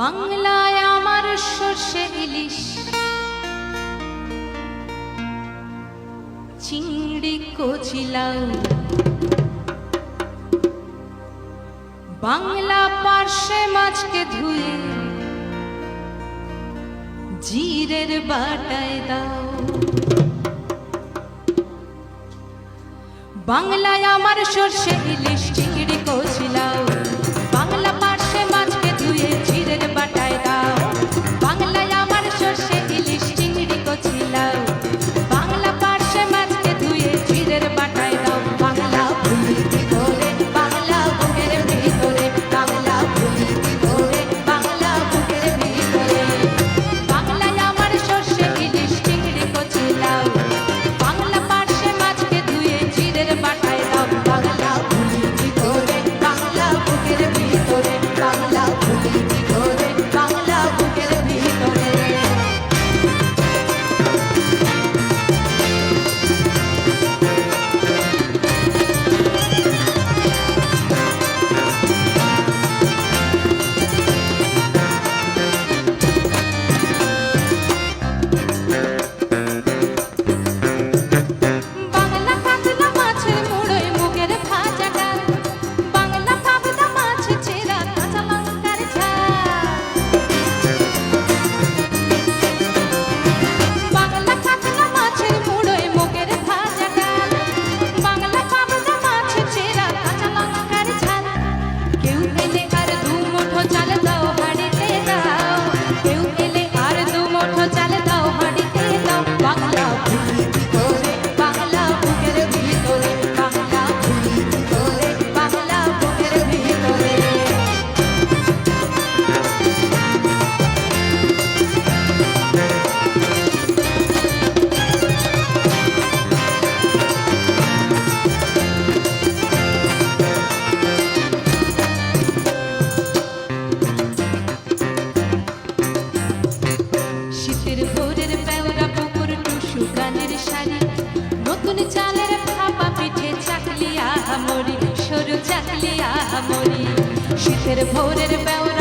বাংলায় আমার সর্ষে ইলিশ চিংড়ি কচিলাও, বাংলা পার্শে মাছকে ধুয়ে জিরের বাটায় দাও। বাংলায় আমার সর্ষে ইলিশ চিংড়ি কচিলাও, বাংলা পার্শে মাছকে ধুয়ে জিরের বাটায় দাও। বাংলায় আমার সর্ষে ইলিশ চিংড়ি কচিলাও, বাংলা পার্শে মাছকে ধুয়ে জিরের বাটায় দাও। বাংলা ভুলি করে বাংলা বুকের ভিতরে, বাংলা ভুলি করে বাংলা বুকের ভিতরে। বাংলায় আমার সর্ষে ইলিশ চিংড়ি কচিলাও, বাংলা পার্শে মাছকে ধুয়ে জিরের বাটায় দাও। বাংলা ভুলি করে বাংলা বুকের ভিতরে, বাংলা ভুলি করে বাংলা বুকের ভিতরে। বাংলা কাতলা মাছের মুড়োয় মুগের ভাজা ডাল, বাংলা পাবদা মাছ চেরা কাঁচা লঙ্কার ঝাল। বাংলা কাতলা মাছের মুড়োয় মুগের ভাজা ডাল, বাংলা পাবদা মাছ চেরা কাঁচা লঙ্কার ঝাল। কেউ এলে আর দু মুঠো চাল দাও হাঁড়িতে দাও, কেউ এলে আর দু মুঠো চাল দাও হাঁড়িতে দাও। বাংলা ভুলি করে বাংলা বুকের ভিতরে, বাংলা ভুলি করে বাংলা বুকের ভিতরে। শীতের ভোরের বেওরা পুকুর টুসু গানের শাড়ি, নতুন চালের ভাপা পিঠে চাকলি আহামরি, সরু চাকলি আহামরি। শীতের ভোরের বেওরা